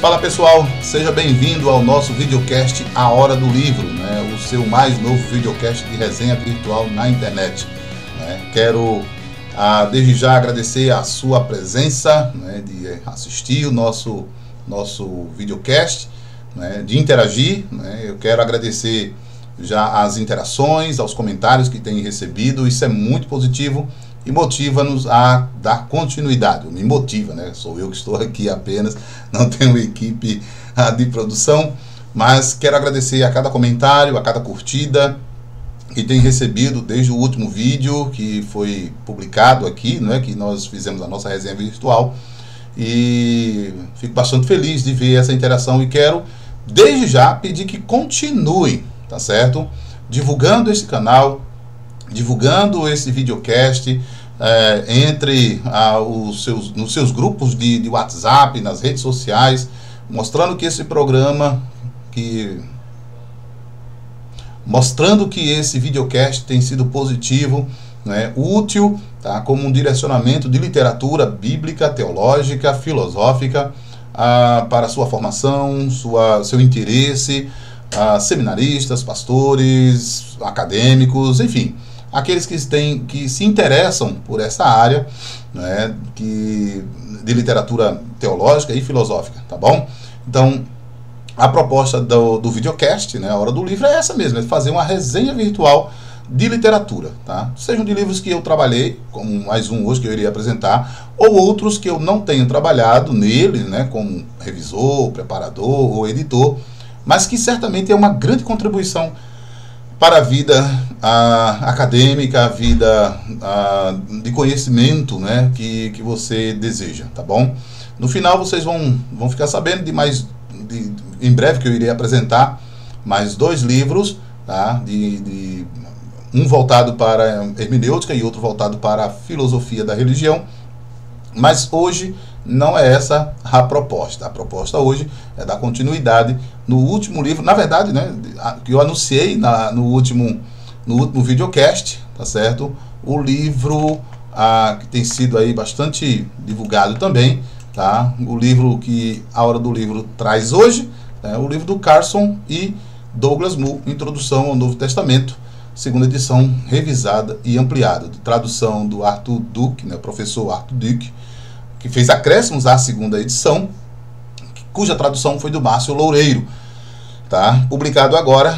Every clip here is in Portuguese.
Fala pessoal, seja bem-vindo ao nosso videocast A Hora do Livro, né? O seu mais novo videocast de resenha virtual na internet, né? Quero desde já agradecer a sua presença, né, de assistir o nosso videocast, né, de interagir, né? Eu quero agradecer já as interações, aos comentários que tem recebido. Isso é muito positivo e motiva-nos a dar continuidade. Me motiva, né? Sou eu que estou aqui apenas, não tenho equipe de produção, mas quero agradecer a cada comentário, a cada curtida que tem recebido desde o último vídeo que foi publicado aqui, né, que nós fizemos a nossa resenha virtual, e fico bastante feliz de ver essa interação e quero desde já pedir que continue, tá certo? Divulgando esse canal, divulgando esse videocast, nos seus grupos de WhatsApp, nas redes sociais, mostrando que esse programa, mostrando que esse videocast tem sido positivo, né, útil, tá, como um direcionamento de literatura bíblica, teológica, filosófica, para sua formação, seu interesse, seminaristas, pastores, acadêmicos, enfim, aqueles que se interessam por essa área, né, de literatura teológica e filosófica, tá bom? Então, a proposta do videocast, né, A Hora do Livro, é essa mesmo, é fazer uma resenha virtual de literatura, tá? Sejam de livros que eu trabalhei, como mais um hoje que eu iria apresentar, ou outros que eu não tenho trabalhado nele, né, como revisor, preparador ou editor, mas que certamente é uma grande contribuição para a vida acadêmica, a vida de conhecimento, né, que você deseja, tá bom? No final vocês vão ficar sabendo em breve que eu irei apresentar mais 2 livros, tá? Um voltado para hermenêutica e outro voltado para a filosofia da religião. Mas hoje não é essa a proposta. A proposta hoje é dar continuidade no último livro, na verdade, né, que eu anunciei no último videocast, tá certo? O livro que tem sido aí bastante divulgado também, tá? O livro que A Hora do Livro traz hoje, é o livro do Carson e Douglas Moo, Introdução ao Novo Testamento, segunda edição revisada e ampliada, de tradução do Arthur Duke, né, o professor Arthur Duke, que fez acréscimos à segunda edição, cuja tradução foi do Márcio Loureiro, tá? Publicado agora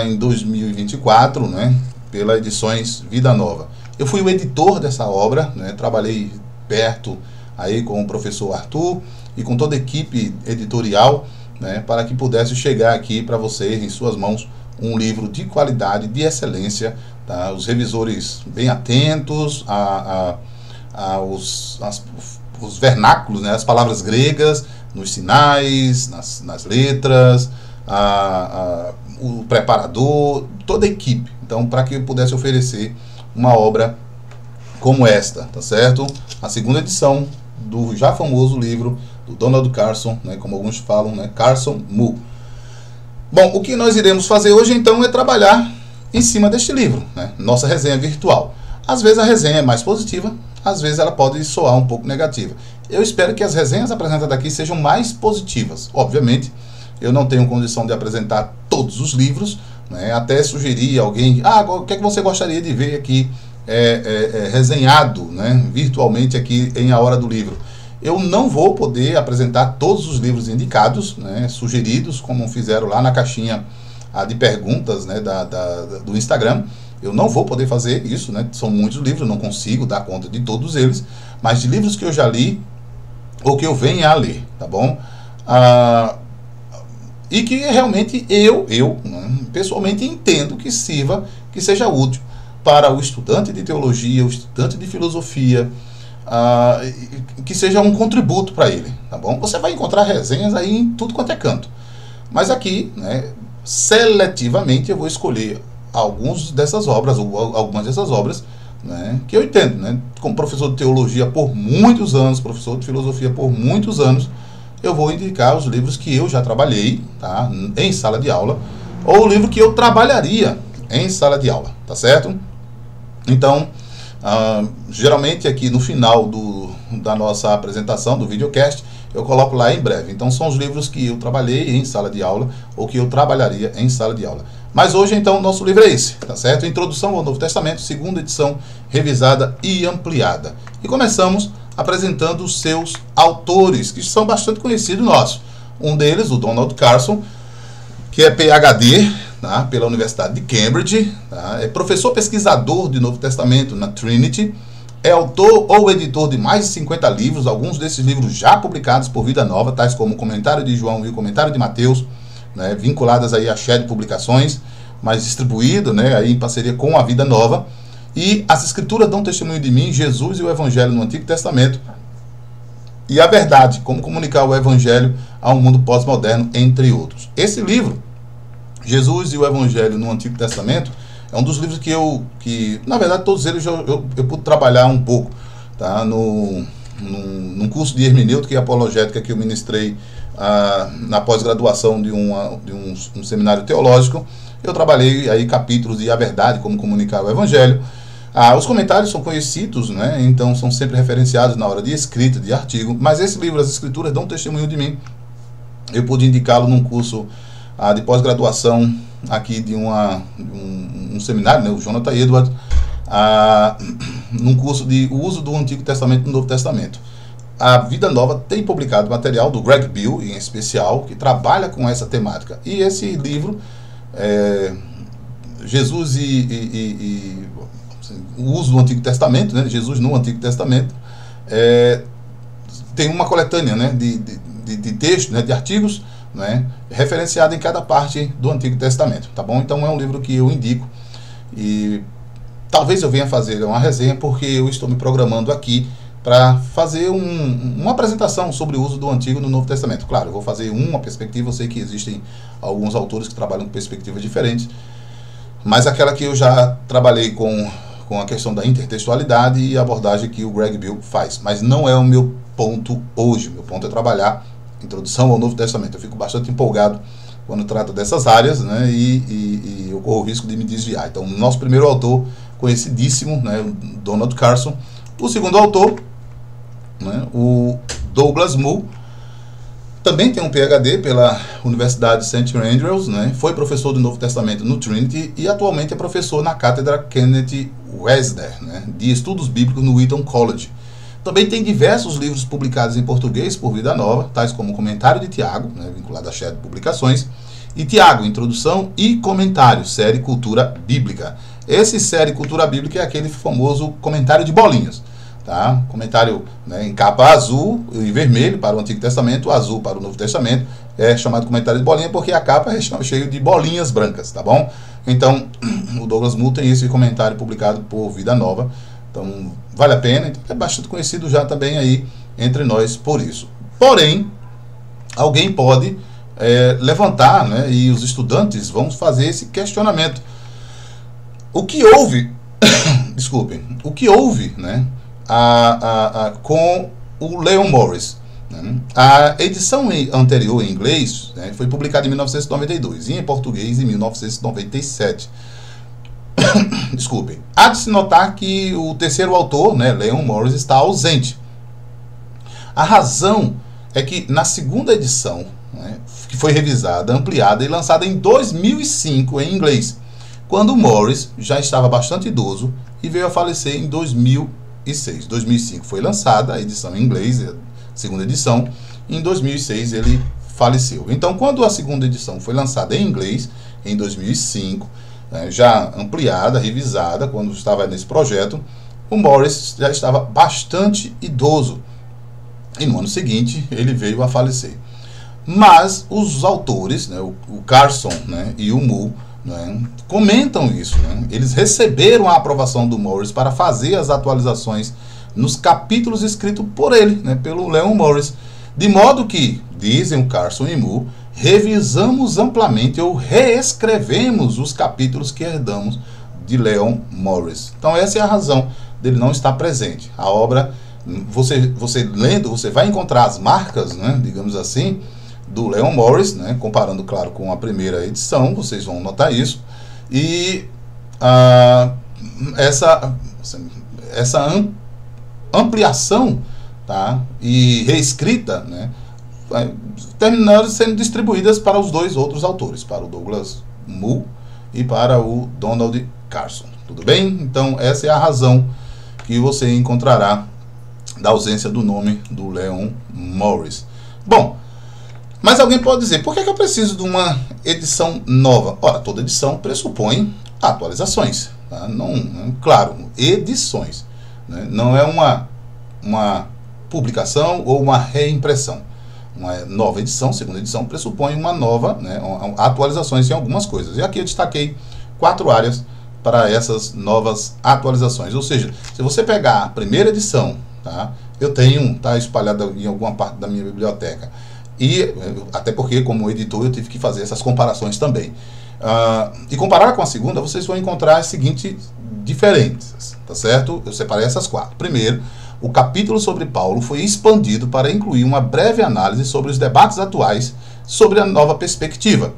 em 2024, né, pela Edições Vida Nova. Eu fui o editor dessa obra, né, trabalhei perto aí com o professor Arthur e com toda a equipe editorial, né, para que pudesse chegar aqui para vocês, em suas mãos, um livro de qualidade, de excelência, tá? Os revisores bem atentos os vernáculos, né, as palavras gregas, nos sinais, nas letras, o preparador, toda a equipe. Então, para que eu pudesse oferecer uma obra como esta, tá certo? A segunda edição do já famoso livro do Donald Carson, né, como alguns falam, né, Carson Moo. Bom, o que nós iremos fazer hoje então é trabalhar em cima deste livro, né, nossa resenha virtual. Às vezes a resenha é mais positiva, às vezes ela pode soar um pouco negativa. Eu espero que as resenhas apresentadas aqui sejam mais positivas. Obviamente, eu não tenho condição de apresentar todos os livros, né, até sugerir a alguém, o que é que você gostaria de ver aqui resenhado, né, virtualmente aqui em A Hora do Livro. Eu não vou poder apresentar todos os livros indicados, né, sugeridos, como fizeram lá na caixinha de perguntas, né, do Instagram. Eu não vou poder fazer isso, né, são muitos livros, eu não consigo dar conta de todos eles, mas de livros que eu já li ou que eu venha a ler, tá bom? E que realmente eu né, pessoalmente entendo que seja útil para o estudante de teologia, o estudante de filosofia, que seja um contributo para ele, tá bom? Você vai encontrar resenhas aí em tudo quanto é canto, mas aqui, né, seletivamente eu vou escolher algumas dessas obras, né, que eu entendo, né, como professor de teologia por muitos anos, professor de filosofia por muitos anos, eu vou indicar os livros que eu já trabalhei, tá, em sala de aula, ou o livro que eu trabalharia em sala de aula, tá certo? Então, geralmente aqui no final da nossa apresentação, do videocast, eu coloco lá em breve. Então são os livros que eu trabalhei em sala de aula ou que eu trabalharia em sala de aula. Mas hoje então o nosso livro é esse, tá certo? Introdução ao Novo Testamento, segunda edição, revisada e ampliada. E começamos apresentando os seus autores, que são bastante conhecidos nossos. Um deles, o Donald Carson, que é PhD, tá, pela Universidade de Cambridge, tá, é professor pesquisador de Novo Testamento na Trinity, é autor ou editor de mais de 50 livros, alguns desses livros já publicados por Vida Nova, tais como o Comentário de João e o Comentário de Mateus, né, vinculadas aí a Shed Publicações, mas distribuído, né, aí em parceria com a Vida Nova. E As Escrituras dão testemunho de mim, Jesus e o Evangelho no Antigo Testamento, e a verdade, como comunicar o Evangelho a um mundo pós-moderno, entre outros. Esse livro, Jesus e o Evangelho no Antigo Testamento, é um dos livros que na verdade, todos eles eu pude trabalhar um pouco, tá? Num curso de hermenêutica e apologética que eu ministrei na pós-graduação de um seminário teológico. Eu trabalhei aí capítulos de A Verdade, como comunicar o Evangelho. Os comentários são conhecidos, né? Então são sempre referenciados na hora de escrita, de artigo, mas esse livro, As Escrituras dão testemunho de mim, eu pude indicá-lo num curso de pós-graduação aqui de um seminário, né, o Jonathan Edwards, num curso de o uso do Antigo Testamento no Novo Testamento. A Vida Nova tem publicado material do Greg Beale, em especial, que trabalha com essa temática. E esse livro, Jesus e o uso do Antigo Testamento, né, Jesus no Antigo Testamento, tem uma coletânea, né, de textos, né, de artigos, né, referenciado em cada parte do Antigo Testamento, tá bom? Então é um livro que eu indico e talvez eu venha fazer uma resenha, porque eu estou me programando aqui para fazer uma apresentação sobre o uso do Antigo no Novo Testamento. Claro, eu vou fazer uma perspectiva, eu sei que existem alguns autores que trabalham com perspectivas diferentes, mas aquela que eu já trabalhei com a questão da intertextualidade e a abordagem que o Greg Beale faz, mas não é o meu ponto hoje. Meu ponto é trabalhar introdução ao Novo Testamento. Eu fico bastante empolgado quando trato dessas áreas, né, e eu corro o risco de me desviar. Então, o nosso primeiro autor, conhecidíssimo, né, o Donald Carson. O segundo autor, né, o Douglas Moo, também tem um PhD pela Universidade St. Andrews, né, foi professor do Novo Testamento no Trinity e atualmente é professor na cátedra Kenneth Wesner, né, de Estudos Bíblicos no Wheaton College. Também tem diversos livros publicados em português por Vida Nova, tais como o Comentário de Tiago, né, vinculado a Shed Publicações, e Tiago, Introdução e Comentário, série Cultura Bíblica. Esse série Cultura Bíblica é aquele famoso comentário de bolinhas, tá? Comentário, né, em capa azul e vermelho para o Antigo Testamento, azul para o Novo Testamento, é chamado comentário de bolinha porque a capa é cheia de bolinhas brancas, tá bom? Então, o Douglas Moo tem esse comentário publicado por Vida Nova. Então, vale a pena. Então, é bastante conhecido já também aí entre nós por isso. Porém, alguém pode levantar, né, e os estudantes vão fazer esse questionamento. O que houve, desculpem, o que houve, né, com o Leon Morris? Né? A edição anterior em inglês, né, foi publicada em 1992 e em português em 1997. Desculpem. Há de se notar que o terceiro autor, né, Leon Morris, está ausente. A razão é que na segunda edição, né, que foi revisada, ampliada e lançada em 2005 em inglês, quando Morris já estava bastante idoso e veio a falecer em 2006. 2005 foi lançada a edição em inglês, a segunda edição, e em 2006 ele faleceu. Então, quando a segunda edição foi lançada em inglês, em 2005, já ampliada, revisada, quando estava nesse projeto, o Morris já estava bastante idoso. E no ano seguinte, ele veio a falecer. Mas os autores, né, o Carson, né, e o Moo, né, comentam isso. Né? Eles receberam a aprovação do Morris para fazer as atualizações nos capítulos escritos por ele, né, pelo Leon Morris. De modo que, dizem o Carson e Moo, revisamos amplamente ou reescrevemos os capítulos que herdamos de Leon Morris. Então essa é a razão dele não estar presente. A obra, você lendo, você vai encontrar as marcas, né, digamos assim, do Leon Morris, né, comparando, claro, com a primeira edição, vocês vão notar isso. E essa ampliação, tá, e reescrita, né, terminaram sendo distribuídas para os dois outros autores, para o Douglas Moo e para o Donald Carson. Tudo bem? Então essa é a razão que você encontrará da ausência do nome do Leon Morris. Bom, mas alguém pode dizer, por que eu preciso de uma edição nova? Ora, toda edição pressupõe atualizações. Tá? Não, claro, edições. Né? Não é uma publicação ou uma reimpressão. Uma nova edição, segunda edição, pressupõe uma nova, né, atualizações em algumas coisas. E aqui eu destaquei 4 áreas para essas novas atualizações. Ou seja, se você pegar a primeira edição, tá, eu tenho, tá espalhada em alguma parte da minha biblioteca. E até porque, como editor, eu tive que fazer essas comparações também. E comparar com a segunda, vocês vão encontrar as seguintes diferenças, tá certo? Eu separei essas 4. Primeiro, o capítulo sobre Paulo foi expandido para incluir uma breve análise sobre os debates atuais sobre a nova perspectiva.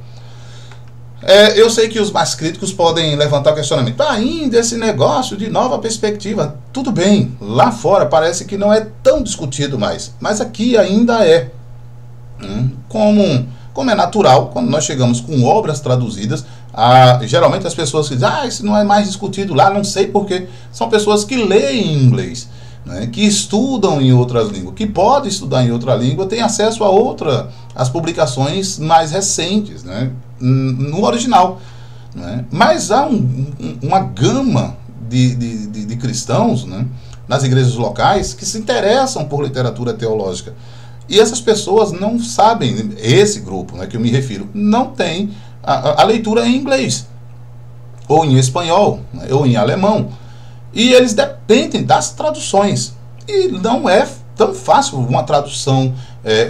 Eu sei que os mais críticos podem levantar o questionamento. Ainda esse negócio de nova perspectiva, tudo bem, lá fora parece que não é tão discutido mais, mas aqui ainda é. Como é natural, quando nós chegamos com obras traduzidas, geralmente as pessoas que dizem, isso não é mais discutido lá, não sei porquê, são pessoas que leem em inglês, né, que estudam em outras línguas, que podem estudar em outra língua, têm acesso a as publicações mais recentes, né, no original. Né, mas há uma gama de cristãos, né, nas igrejas locais que se interessam por literatura teológica. E essas pessoas não sabem, esse grupo, né, que eu me refiro, não tem a leitura em inglês, ou em espanhol, né, ou em alemão. E eles dependem das traduções. E não é tão fácil uma tradução,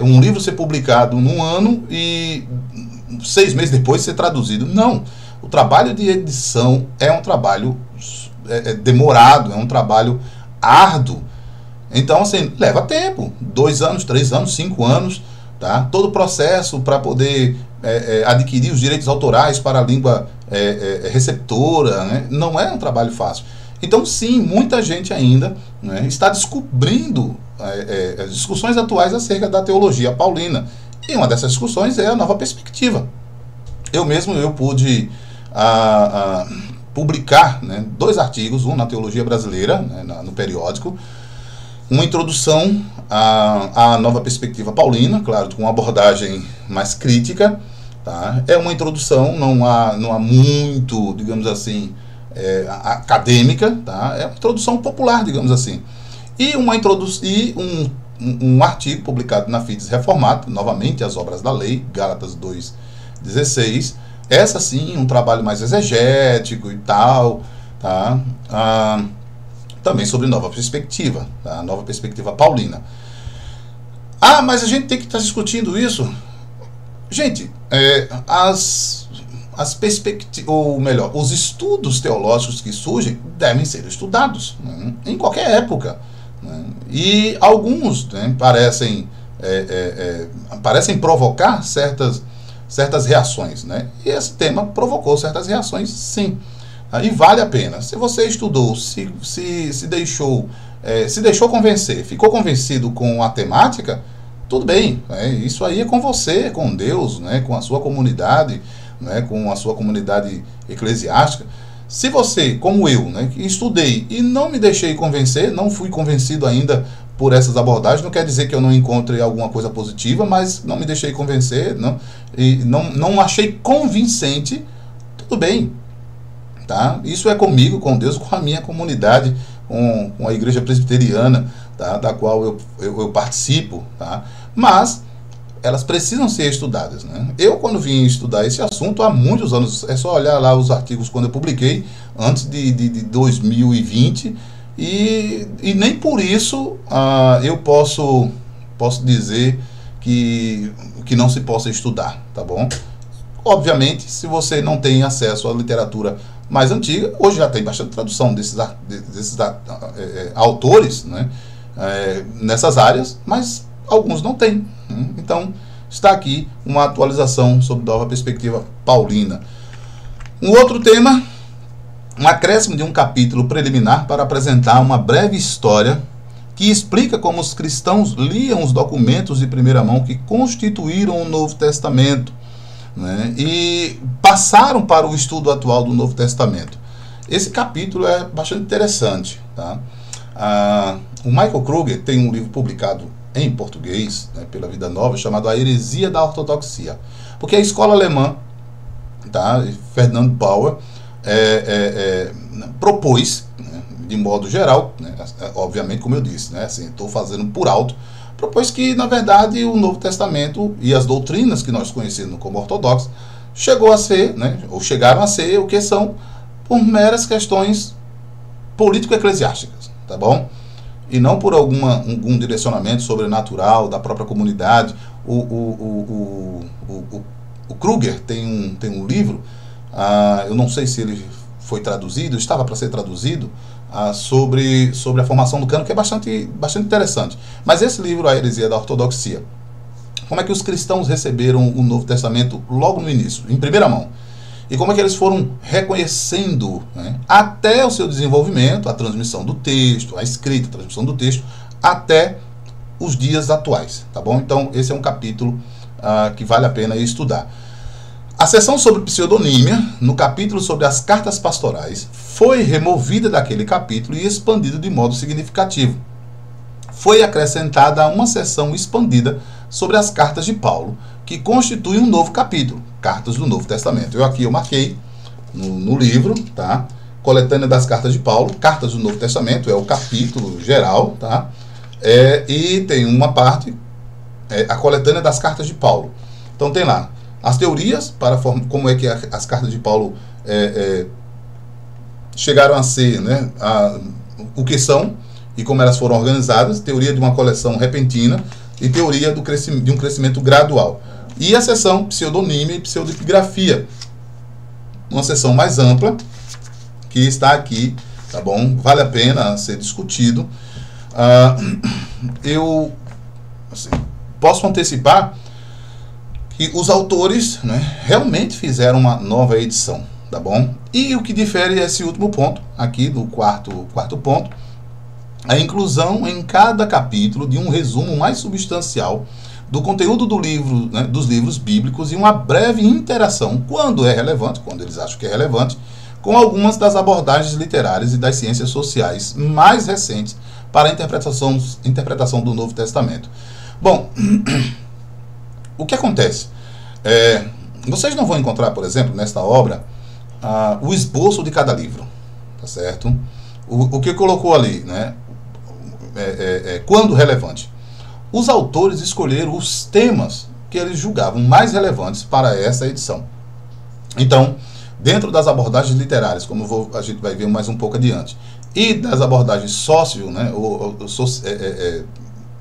um livro ser publicado num ano e 6 meses depois ser traduzido. Não. O trabalho de edição é um trabalho demorado, é um trabalho árduo. Então, assim, leva tempo, 2 anos, 3 anos, 5 anos, tá? Todo o processo para poder adquirir os direitos autorais para a língua receptora, né? Não é um trabalho fácil. Então, sim, muita gente ainda, né, está descobrindo as discussões atuais acerca da teologia paulina. E uma dessas discussões é a nova perspectiva. Eu pude publicar, né, 2 artigos, um na Teologia Brasileira, né, no periódico, uma introdução à nova perspectiva paulina, claro, com uma abordagem mais crítica, tá? É uma introdução, não há muito, digamos assim, acadêmica, tá? É uma introdução popular, digamos assim. E um artigo publicado na Fides Reformata, novamente as obras da lei, Gálatas 2:16. Essa sim, um trabalho mais exegético e tal, tá? Também sobre nova perspectiva, tá? Nova perspectiva paulina. Mas a gente tem que estar discutindo isso. Gente, os estudos teológicos que surgem devem ser estudados, né, em qualquer época. Né, e alguns, né, parecem provocar certas reações. Né, e esse tema provocou certas reações, sim. E vale a pena. Se você estudou, se deixou convencer, ficou convencido com a temática, tudo bem. Isso aí é com você, com Deus, né, com a sua comunidade, né, com a sua comunidade eclesiástica. Se você, como eu, né, que estudei e não me deixei convencer, não fui convencido ainda por essas abordagens, não quer dizer que eu não encontre alguma coisa positiva, mas não me deixei convencer, não achei convincente, tudo bem. Tá? Isso é comigo, com Deus, com a minha comunidade, com a igreja presbiteriana, tá? Da qual eu participo, tá? Mas elas precisam ser estudadas, né? Eu, quando vim estudar esse assunto há muitos anos, é só olhar lá os artigos quando eu publiquei, antes de 2020, e nem por isso eu posso dizer que não se possa estudar, tá bom? Obviamente, se você não tem acesso à literatura mais antiga, hoje já tem bastante tradução desses autores, né, nessas áreas, mas alguns não têm. Né? Então, está aqui uma atualização sobre nova perspectiva paulina. Um outro tema, um acréscimo de um capítulo preliminar para apresentar uma breve história que explica como os cristãos liam os documentos de primeira mão que constituíram o Novo Testamento, né, e passaram para o estudo atual do Novo Testamento. Esse capítulo é bastante interessante, tá? O Michael Kruger tem um livro publicado em português, né, pela Vida Nova, chamado A Heresia da Ortodoxia, porque a escola alemã, tá, Ferdinand Bauer, propôs, né, de modo geral, né, obviamente, como eu disse, né, assim, estou fazendo por alto, propôs que, na verdade, o Novo Testamento e as doutrinas que nós conhecemos como ortodoxos chegou a ser, né, ou chegaram a ser o que são, por meras questões político-eclesiásticas, tá bom? E não por algum direcionamento sobrenatural da própria comunidade. O Kruger tem um livro, eu não sei se ele foi traduzido, estava para ser traduzido, sobre a formação do cânon, que é bastante interessante. Mas esse livro, A Heresia da Ortodoxia, como é que os cristãos receberam o Novo Testamento logo no início, em primeira mão? E como é que eles foram reconhecendo, né, até o seu desenvolvimento, a transmissão do texto, a escrita, a transmissão do texto, até os dias atuais, tá bom? Então, esse é um capítulo que vale a pena estudar. A seção sobre pseudonímia, no capítulo sobre as cartas pastorais, foi removida daquele capítulo e expandida de modo significativo. Foi acrescentada uma seção expandida sobre as cartas de Paulo, que constitui um novo capítulo, Cartas do Novo Testamento. Eu marquei no livro, tá? Coletânea das Cartas de Paulo, Cartas do Novo Testamento, é o capítulo geral, tá? E tem uma parte, a coletânea das Cartas de Paulo. Então tem lá as teorias para como é que as cartas de Paulo chegaram a ser, né, o que são e como elas foram organizadas, teoria de uma coleção repentina e teoria de um crescimento gradual. E a seção pseudonímia e pseudepigrafia, uma seção mais ampla, que está aqui, tá bom? Vale a pena ser discutido. Eu posso antecipar que os autores, né, realmente fizeram uma nova edição, tá bom? E o que difere é esse último ponto, aqui do quarto ponto, a inclusão em cada capítulo de um resumo mais substancial do conteúdo do livro, né, dos livros bíblicos, e uma breve interação, quando é relevante, quando eles acham que é relevante, com algumas das abordagens literárias e das ciências sociais mais recentes para a interpretação do Novo Testamento. Bom, o que acontece? Vocês não vão encontrar, por exemplo, nesta obra, o esboço de cada livro, tá certo? O que colocou ali, né? Quando relevante. Os autores escolheram os temas que eles julgavam mais relevantes para essa edição. Então, dentro das abordagens literárias, como a gente vai ver mais um pouco adiante, e das abordagens né,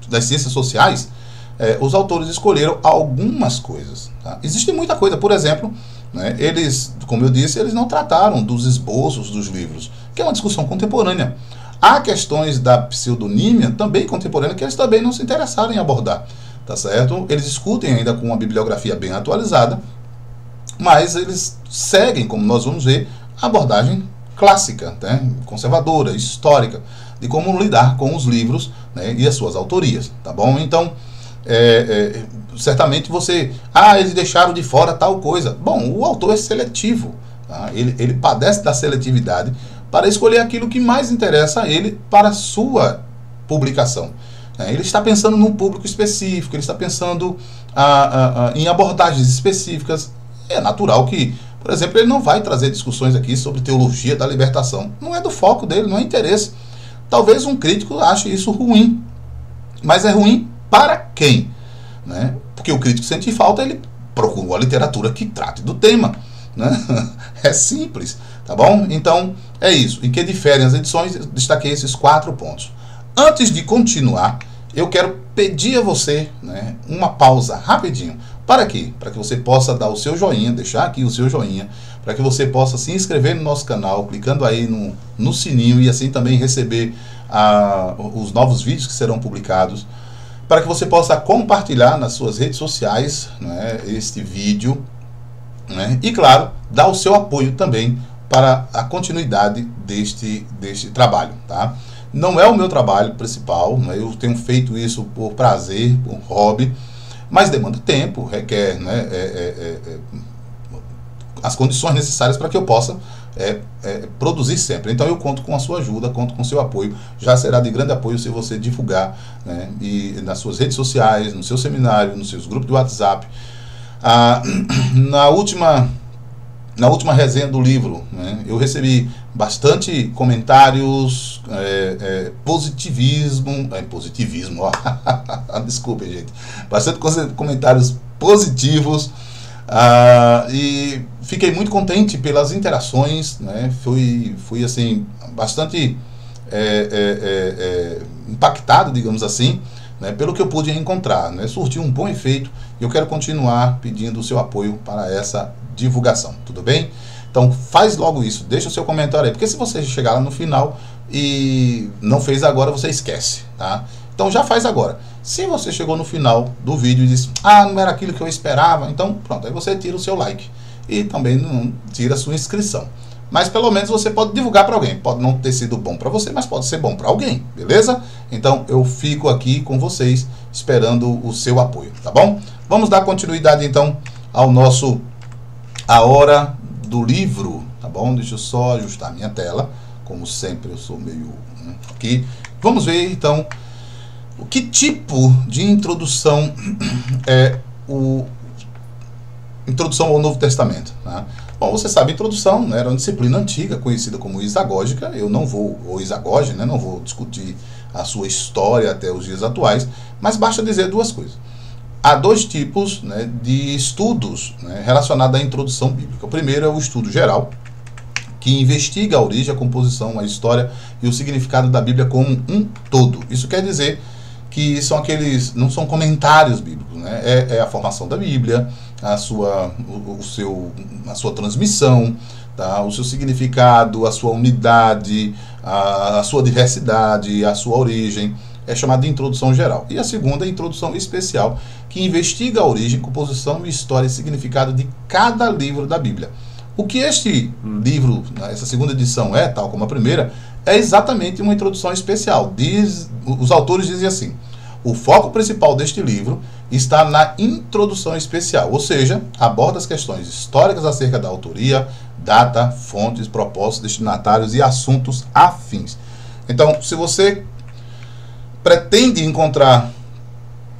das ciências sociais, os autores escolheram algumas coisas. Tá? Existe muita coisa, por exemplo, né, eles, como eu disse, eles não trataram dos esboços dos livros, que é uma discussão contemporânea. Há questões da pseudonímia também contemporânea que eles também não se interessaram em abordar, tá certo? Eles discutem ainda com uma bibliografia bem atualizada, mas eles seguem, como nós vamos ver, a abordagem clássica, né, conservadora, histórica, de como lidar com os livros, né, e as suas autorias, tá bom? Então, certamente eles deixaram de fora tal coisa. Bom, o autor é seletivo, tá? Ele padece da seletividade para escolher aquilo que mais interessa a ele para a sua publicação. Ele está pensando num público específico, ele está pensando em abordagens específicas. É natural que, por exemplo, ele não vai trazer discussões aqui sobre teologia da libertação. Não é do foco dele, não é interesse. Talvez um crítico ache isso ruim, mas é ruim para quem? Né? Porque o crítico sente falta, ele procura uma literatura que trate do tema. Né? É simples, tá bom? Então, é isso. Em que diferem as edições, eu destaquei esses 4 pontos. Antes de continuar, eu quero pedir a você, né, uma pausa rapidinho. Para quê? Para que você possa dar o seu joinha, deixar aqui o seu joinha, para que você possa se inscrever no nosso canal, clicando aí no sininho, e assim também receber os novos vídeos que serão publicados, para que você possa compartilhar nas suas redes sociais, né, este vídeo, né, e claro, dar o seu apoio também para a continuidade deste trabalho, tá? Não é o meu trabalho principal, né? Eu tenho feito isso por prazer, por hobby, mas demanda tempo, requer, né, as condições necessárias para que eu possa produzir sempre. Então eu conto com a sua ajuda, conto com o seu apoio. Já será de grande apoio se você divulgar, né, e nas suas redes sociais, no seu seminário, nos seus grupos de WhatsApp. Na última resenha do livro, né, eu recebi bastante comentários, positivismo, ó, desculpem, gente, bastante comentários positivos, e fiquei muito contente pelas interações, né, fui assim, bastante impactado, digamos assim, né, pelo que eu pude encontrar, né, surtiu um bom efeito, e eu quero continuar pedindo o seu apoio para essa divulgação, tudo bem? Então faz logo isso, deixa o seu comentário aí, porque se você chegar lá no final e não fez agora, você esquece, tá? Então já faz agora. Se você chegou no final do vídeo e disse, não era aquilo que eu esperava, então pronto, aí você tira o seu like e também não tira a sua inscrição. Mas pelo menos você pode divulgar para alguém. Pode não ter sido bom para você, mas pode ser bom para alguém, beleza? Então eu fico aqui com vocês esperando o seu apoio, tá bom? Vamos dar continuidade então ao nosso A Hora do Livro, tá bom? Deixa eu só ajustar minha tela, como sempre eu sou meio aqui. Vamos ver então o que tipo de introdução é introdução ao Novo Testamento, tá? Bom, você sabe, introdução, né, era uma disciplina antiga, conhecida como isagógica. Eu não vou, ou isagoge, né, não vou discutir a sua história até os dias atuais, mas basta dizer duas coisas. Há dois tipos, né, de estudos, né, relacionados à introdução bíblica. O primeiro é o estudo geral, que investiga a origem, a composição, a história e o significado da Bíblia como um todo. Isso quer dizer que são aqueles, não são comentários bíblicos, né? É a formação da Bíblia, a sua transmissão, tá? O seu significado, a sua unidade, a sua diversidade, a sua origem. É chamada de introdução geral. E a segunda é a introdução especial, que investiga a origem, composição, história e significado de cada livro da Bíblia. O que este livro, essa segunda edição tal como a primeira, é exatamente uma introdução especial. Os autores dizem assim: o foco principal deste livro está na introdução especial, ou seja, aborda as questões históricas acerca da autoria, data, fontes, propósitos, destinatários e assuntos afins. Então, se você pretende encontrar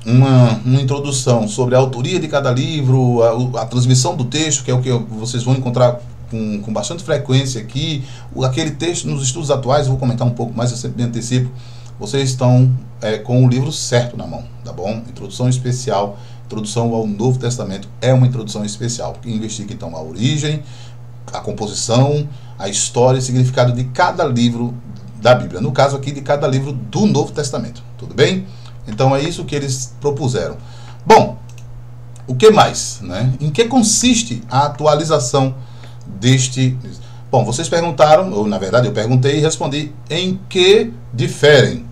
uma introdução sobre a autoria de cada livro, a transmissão do texto, que é o que vocês vão encontrar com bastante frequência aqui, aquele texto nos estudos atuais, eu vou comentar um pouco mais, eu sempre me antecipo, vocês estão com o livro certo na mão, tá bom? Introdução especial, introdução ao Novo Testamento, é uma introdução especial, que investiga então a origem, a composição, a história e significado de cada livro da Bíblia, no caso aqui de cada livro do Novo Testamento, tudo bem? Então é isso que eles propuseram. Bom, o que mais, né? Em que consiste a atualização deste... Bom, vocês perguntaram, ou na verdade eu perguntei e respondi em que diferem,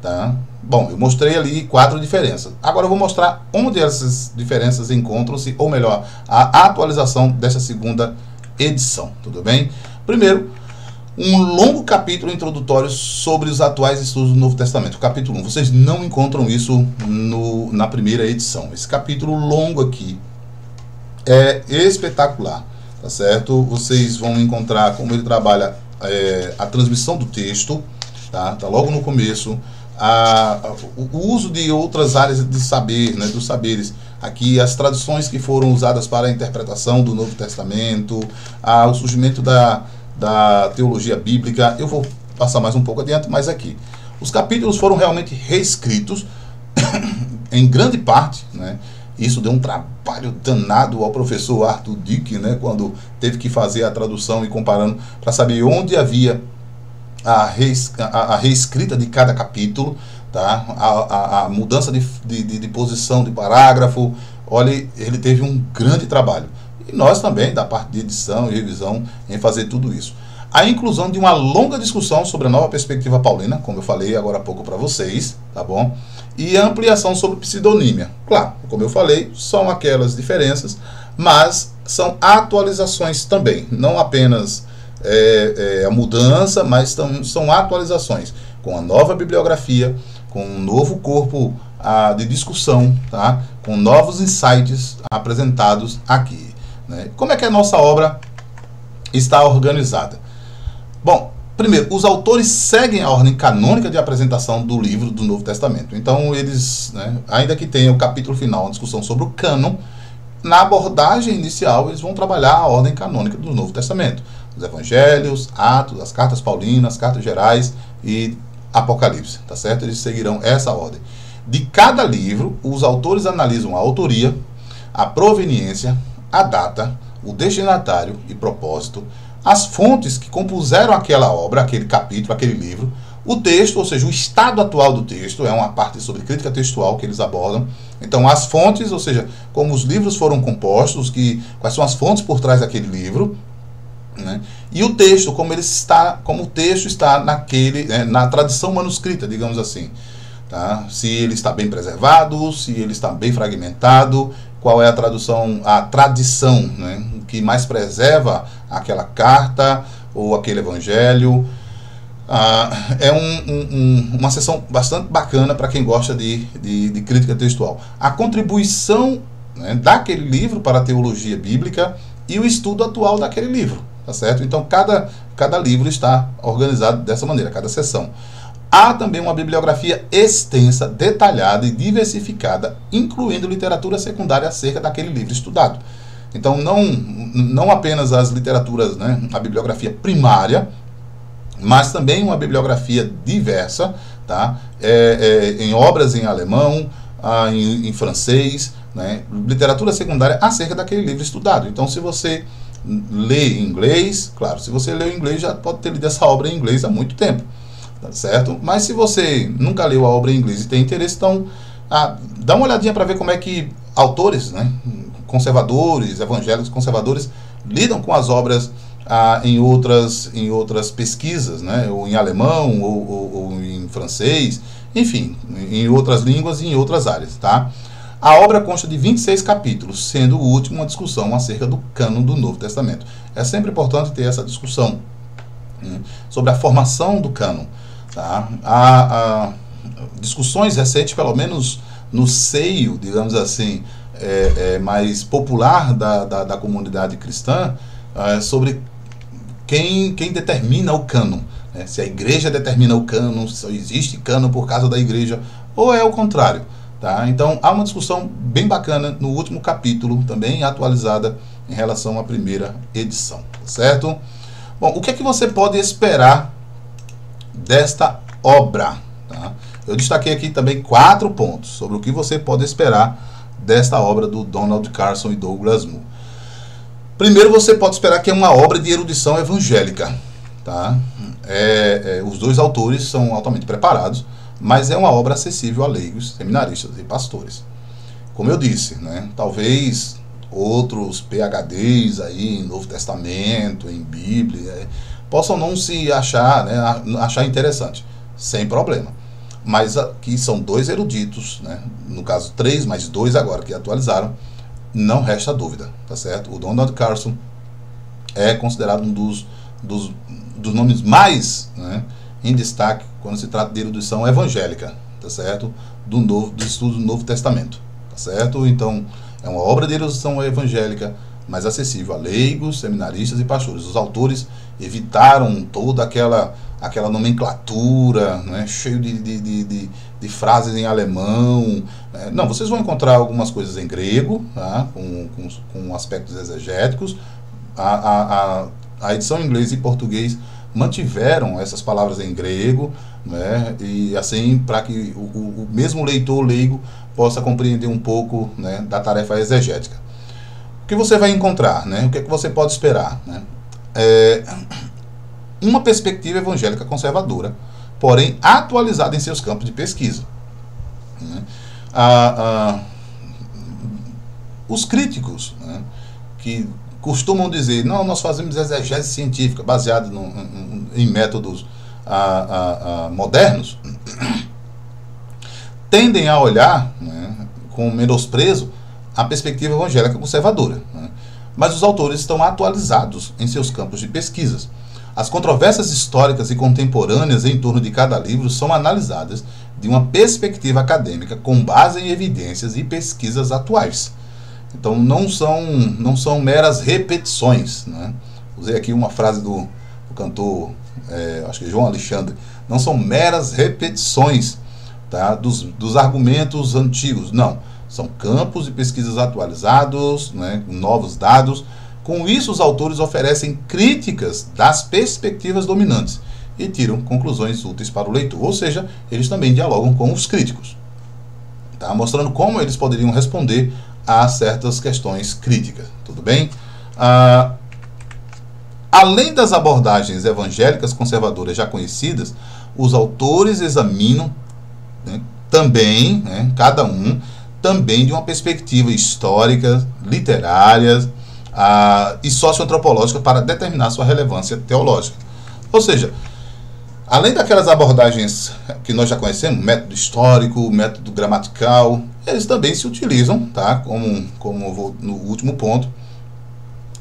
tá? Bom, eu mostrei ali 4 diferenças. Agora eu vou mostrar onde essas diferenças encontram-se, ou melhor, a atualização dessa segunda edição, tudo bem? Primeiro, um longo capítulo introdutório sobre os atuais estudos do Novo Testamento, capítulo 1. Vocês não encontram isso na primeira edição. Esse capítulo longo aqui é espetacular, tá certo? Vocês vão encontrar como ele trabalha a transmissão do texto, tá logo no começo, o uso de outras áreas de saber, né, dos saberes. Aqui as traduções que foram usadas para a interpretação do Novo Testamento, o surgimento da teologia bíblica. Eu vou passar mais um pouco adiante, mas aqui os capítulos foram realmente reescritos em grande parte, né? Isso deu um trabalho danado ao professor Arthur Dick, né, quando teve que fazer a tradução e comparando para saber onde havia a reescrita de cada capítulo, tá? A mudança de posição de parágrafo. Olha, ele teve um grande trabalho. E nós também, da parte de edição e revisão, em fazer tudo isso. A inclusão de uma longa discussão sobre a nova perspectiva paulina, como eu falei agora há pouco para vocês, tá bom? E a ampliação sobre pseudonímia. Claro, como eu falei, são aquelas diferenças, mas são atualizações também. Não apenas a mudança, mas são atualizações. com a nova bibliografia, com um novo corpo de discussão, tá? Com novos insights apresentados aqui, né? Como é que a nossa obra está organizada? Bom, primeiro, os autores seguem a ordem canônica de apresentação do livro do Novo Testamento. Então, eles, né, ainda que tenha o capítulo final, uma discussão sobre o cânon, na abordagem inicial, eles vão trabalhar a ordem canônica do Novo Testamento. Os Evangelhos, Atos, as cartas paulinas, cartas gerais e Apocalipse, tá certo? Eles seguirão essa ordem. De cada livro, os autores analisam a autoria, a proveniência, a data, o destinatário e propósito, as fontes que compuseram aquela obra, aquele capítulo, aquele livro, o texto, ou seja, o estado atual do texto, é uma parte sobre crítica textual que eles abordam. Então, as fontes, ou seja, como os livros foram compostos, quais são as fontes por trás daquele livro, né? E o texto, como o texto está naquele, né, na tradição manuscrita, digamos assim. Tá? Se ele está bem preservado, se ele está bem fragmentado, qual é a tradição, né, que mais preserva aquela carta ou aquele evangelho. É uma sessão bastante bacana para quem gosta de crítica textual. A contribuição, né, daquele livro para a teologia bíblica e o estudo atual daquele livro, tá certo? Então, cada livro está organizado dessa maneira, cada sessão. Há também uma bibliografia extensa, detalhada e diversificada, incluindo literatura secundária acerca daquele livro estudado. Então, não apenas as literaturas, né, a bibliografia primária, mas também uma bibliografia diversa, tá? Em obras em alemão, em francês, né? Literatura secundária acerca daquele livro estudado. Então, se você lê em inglês, claro, se você leu em inglês, já pode ter lido essa obra em inglês há muito tempo. Tá certo? Mas se você nunca leu a obra em inglês e tem interesse, então dá uma olhadinha para ver como é que autores, né, conservadores, evangélicos conservadores, lidam com as obras em outras pesquisas, né, ou em alemão, ou em francês, enfim, em outras línguas e em outras áreas. Tá? A obra consta de 26 capítulos, sendo o último uma discussão acerca do cânon do Novo Testamento. É sempre importante ter essa discussão, né, sobre a formação do cânon. Tá? Há discussões recentes, pelo menos no seio, digamos assim, mais popular da comunidade cristã, sobre quem determina o cânon, né? Se a igreja determina o cânon, se só existe cânon por causa da igreja, ou é o contrário. Tá? Então, há uma discussão bem bacana no último capítulo, também atualizada em relação à primeira edição. Certo? Bom, o que é que você pode esperar desta obra? Tá? Eu destaquei aqui também 4 pontos sobre o que você pode esperar desta obra do Donald Carson e Douglas Moo. Primeiro, você pode esperar que é uma obra de erudição evangélica. Tá? Os dois autores são altamente preparados, mas é uma obra acessível a leigos, seminaristas e pastores. Como eu disse, né, talvez outros PhDs aí em Novo Testamento, em Bíblia, possam não se achar, né, achar interessante, sem problema. Mas aqui são 2 eruditos, né, no caso 3, mais 2 agora que atualizaram, não resta dúvida, tá certo? O Donald Carson é considerado um dos nomes mais, né, em destaque quando se trata de erudição evangélica, tá certo? Do estudo do Novo Testamento, tá certo? Então, é uma obra de erudição evangélica, mas acessível a leigos, seminaristas e pastores. Os autores evitaram toda aquela nomenclatura, né, cheio de frases em alemão. Não, vocês vão encontrar algumas coisas em grego, tá, com aspectos exegéticos. A edição em inglês e português mantiveram essas palavras em grego, né, e assim, para que o mesmo leitor leigo possa compreender um pouco, né, da tarefa exegética. O que você vai encontrar, né, o que é que você pode esperar, né? Uma perspectiva evangélica conservadora, porém atualizada em seus campos de pesquisa, né? Os críticos, né, que costumam dizer, não, nós fazemos exegese científica baseada em métodos modernos, tendem a olhar, né, com menosprezo a perspectiva evangélica conservadora, né? Mas os autores estão atualizados em seus campos de pesquisas. As controvérsias históricas e contemporâneas em torno de cada livro são analisadas de uma perspectiva acadêmica com base em evidências e pesquisas atuais. Então não são meras repetições, né? Usei aqui uma frase do cantor, acho que João Alexandre. Não são meras repetições, tá, dos argumentos antigos, não. São campos de pesquisas atualizados, né, com novos dados. Com isso, os autores oferecem críticas das perspectivas dominantes e tiram conclusões úteis para o leitor. Ou seja, eles também dialogam com os críticos, tá, mostrando como eles poderiam responder a certas questões críticas. Tudo bem? Além das abordagens evangélicas conservadoras já conhecidas, os autores examinam, né, também, né, cada um, também de uma perspectiva histórica, literária e socioantropológica para determinar sua relevância teológica. Ou seja, além daquelas abordagens que nós já conhecemos, método histórico, método gramatical, eles também se utilizam, tá, como eu vou no último ponto,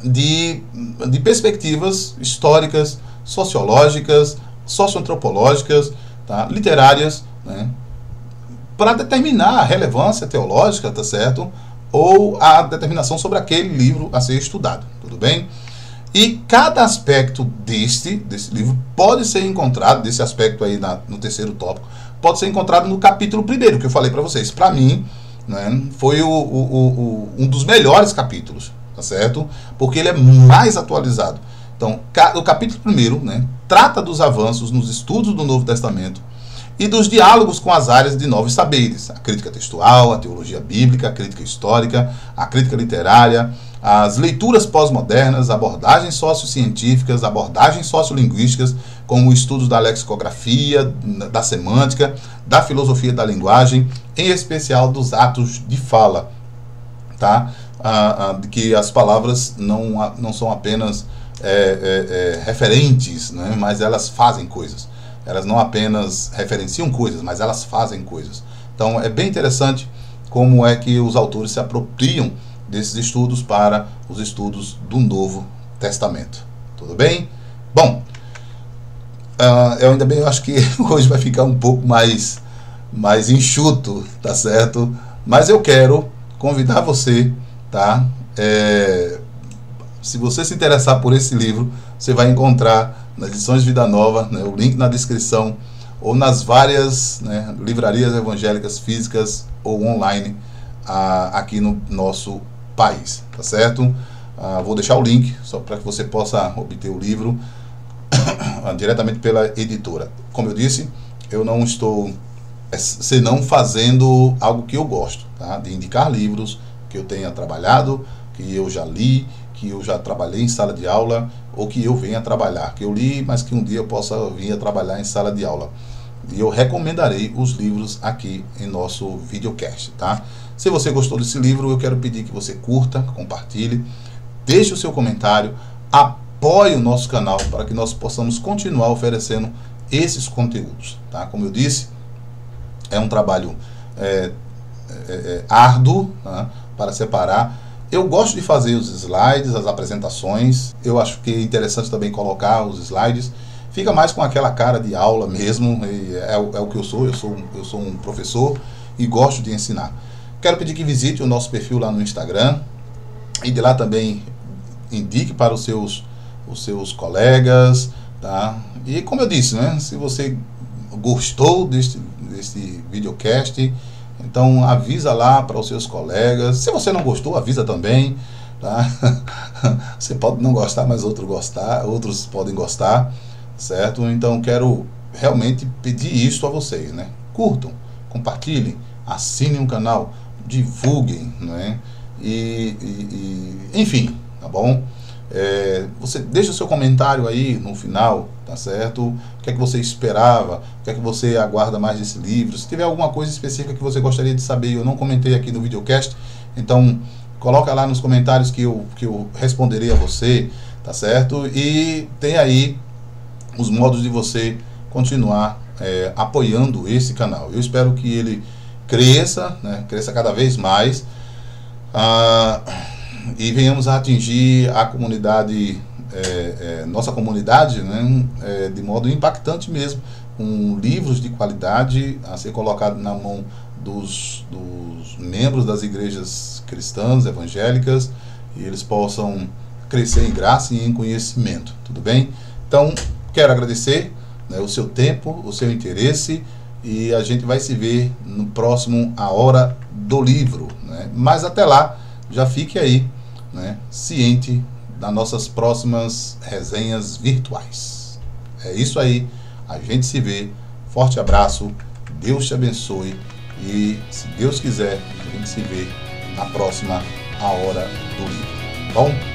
de perspectivas históricas, sociológicas, socioantropológicas, tá, literárias, né, para determinar a relevância teológica, tá certo? Ou a determinação sobre aquele livro a ser estudado, tudo bem? E cada aspecto desse livro pode ser encontrado, desse aspecto aí no terceiro tópico, pode ser encontrado no capítulo 1º, que eu falei para vocês. Para mim, né, foi um dos melhores capítulos, tá certo? Porque ele é mais atualizado. Então, o capítulo 1º, né, trata dos avanços nos estudos do Novo Testamento e dos diálogos com as áreas de novos saberes, a crítica textual, a teologia bíblica, a crítica histórica, a crítica literária, as leituras pós-modernas, abordagens sociocientíficas, abordagens sociolinguísticas, como estudos da lexicografia, da semântica, da filosofia da linguagem, em especial dos atos de fala, tá? Que as palavras não são apenas referentes, né? Mas elas fazem coisas. Elas não apenas referenciam coisas, mas elas fazem coisas. Então é bem interessante como é que os autores se apropriam desses estudos para os estudos do Novo Testamento. Tudo bem? Bom, eu acho que hoje vai ficar um pouco mais enxuto, tá certo? Mas eu quero convidar você, tá? Se você se interessar por esse livro, você vai encontrar nas edições Vida Nova, né, o link na descrição, ou nas várias, né, livrarias evangélicas físicas ou online aqui no nosso país, tá certo? Vou deixar o link só para que você possa obter o livro diretamente pela editora. Como eu disse, eu não estou senão fazendo algo que eu gosto, tá? De indicar livros que eu tenha trabalhado, que eu já li, que eu já trabalhei em sala de aula, ou que eu venha trabalhar, que eu li, mas que um dia eu possa vir a trabalhar em sala de aula. E eu recomendarei os livros aqui em nosso videocast, tá? Se você gostou desse livro, eu quero pedir que você curta, compartilhe, deixe o seu comentário, apoie o nosso canal para que nós possamos continuar oferecendo esses conteúdos, tá? Como eu disse, é um trabalho árduo, tá? Para separar. Eu gosto de fazer os slides, as apresentações. Eu acho que é interessante também colocar os slides. Fica mais com aquela cara de aula mesmo. É o que eu sou. Eu sou um professor e gosto de ensinar. Quero pedir que visite o nosso perfil lá no Instagram. E de lá também indique para os seus colegas, tá? E como eu disse, né? Se você gostou deste videocast, então avisa lá para os seus colegas. Se você não gostou, avisa também, tá? Você pode não gostar, mas outros podem gostar, certo? Então quero realmente pedir isso a vocês, né? Curtam, compartilhem, assinem o canal, divulguem, né? Enfim, tá bom? Você deixa o seu comentário aí no final, tá certo? O que é que você esperava? O que é que você aguarda mais desse livro? Se tiver alguma coisa específica que você gostaria de saber e eu não comentei aqui no videocast, então coloca lá nos comentários que eu responderei a você, tá certo? E tem aí os modos de você continuar apoiando esse canal. Eu espero que ele cresça, né? Cresça cada vez mais. E venhamos a atingir a comunidade nossa comunidade, né, de modo impactante mesmo, com livros de qualidade a ser colocado na mão dos membros das igrejas cristãs, evangélicas, e eles possam crescer em graça e em conhecimento, tudo bem? Então, quero agradecer, né, o seu tempo, o seu interesse, e a gente vai se ver no próximo A Hora do Livro, né? Mas até lá, já fique aí, né, ciente das nossas próximas resenhas virtuais. É isso aí, a gente se vê, forte abraço, Deus te abençoe, e se Deus quiser, a gente se vê na próxima A Hora do Livro. Bom?